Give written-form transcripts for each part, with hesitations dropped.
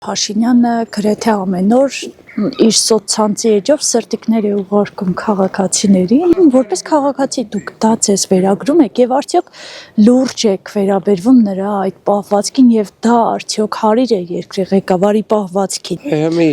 Փաշինյանը գրեթե ամեն օր իր սոցցանցի էջով սրտիկներ է ուղարկում քաղաքացիներին, որպես քաղաքացի դուք դա ձեզ վերագրում եք եւ արդյոք լուրջ եք վերաբերվում նրա այդ պահվածքին եւ դա արդյոք հարիր է երկրի ղեկավարի պահվածքին։ Հիմի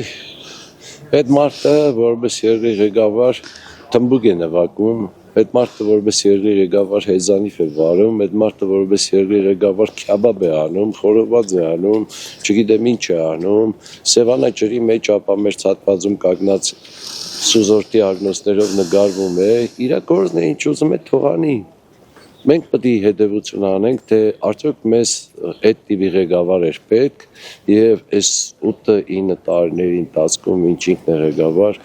այդ մարդը որպես երկրի ղեկավար թմբուկ է նվագում, այդ մարդը որպես երկրի ղեկավար հեզանիվ է վարում, այդ մարդը որպես երկրի ղեկավար քյաբաբ է անում, խորոված է անում, չգիտեմ ինչ է անում, Սևանա ջրի մեջ ապամերձ հատվածում կանգնած սուզորտի ագնոստերով նկարվում է, իր գործն է ինչ ուզում է թողանի։ Մենք պետք է հետևություն անենք, թե արդյոք մեզ այդ տիպի ղեկավար էր պետք եւ այս 8-9 տարիների ընթացքում ինչ ինքն է ղեկավար,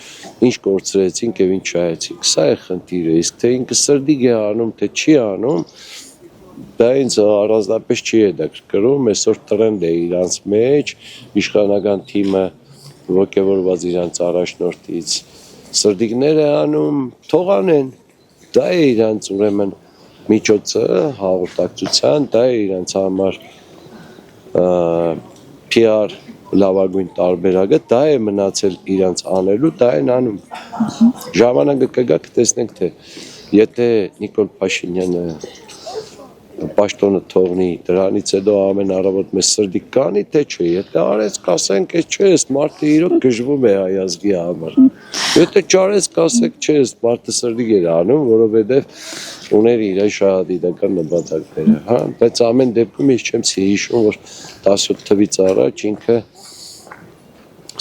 ինչ կորցրեցինք եւ ինչ շահեցինք։ Սա է խնդիրը, իսկ թե ինքը սրդիկ է անում, թե չի անում, դա ինձ առանձնապես չի հետաքրքրում, այսօր տրենդ է իրանց մեջ, իշխանական թիմը ողջավորված իրանց առաջնորդից սրդիկներ է անում, թողանեն, դա է իրանց ուրեմն միջոցը հաղորդակցության, դա է իրանց համար PR լավագույն տարբերակը, դա է մնացել իրանց անելու, դա են անում։ Ժամանակը կգա կտեսնենք, թե եթե Նիկոլ Փաշինյանը պաշտոնը թողնի, դրանից հետո ամեն առավոտ մեզ սրդիկ կանի, թե չէ, եթե արեց կասենք, չէ, այս մարդը իրոք գժվում է հայ ազգի համար։ Եթե չարեց կասեք, չէ, այս մարդը սրդիկ էր անում, որովհետև ուներ իր շահադիտական նպատակները, հա, բայց ամեն դեպքում ես չեմ հիշում, որ 17 թվից առաջ ինքը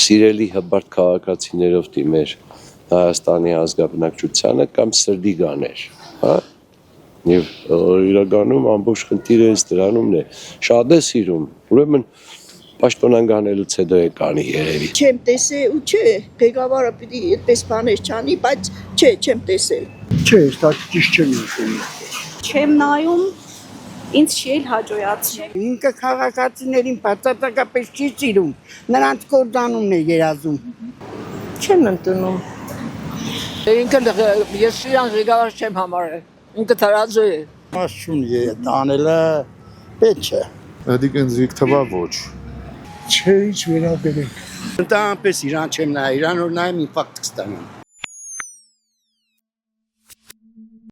սիրելի հբարտ քաղաքացիներով դիմեր Հայաստանի ազգաբնակչությանը կամ սրդիկ աներ, հա, եւ իրականում ամբողջ խնդիրը դրանումն է, շատ է սիրում, ուրեմն պաշտոնան գանելուց հետո է կանի երևի։ Չեմ տեսել ու չէ, ղեկավարը պիտի այդպես բաներ չանի, բայց չէ, չեմ տեսել։ Չէ, դա ճիշտ չեմ ասում։ Չեմ նայում, ինձ չի էլ հաջողացել։ Ինքը քաղաքացիներին բացարձակապես չի սիրում, նրանց կործանումն է երազում։ Չեմ ընդունում։ Ինքը ես իրան ղեկավար չեմ համարել, ինքը թարաձո է։ Մասում է տանելը պետք է։ Դիք ինձ թվա ոչ։ Չէ, ինչ վերաբերենք։ Դա անպես իրան չեմ նայ, իրան որ նայեմ ինֆարկտ կստանամ։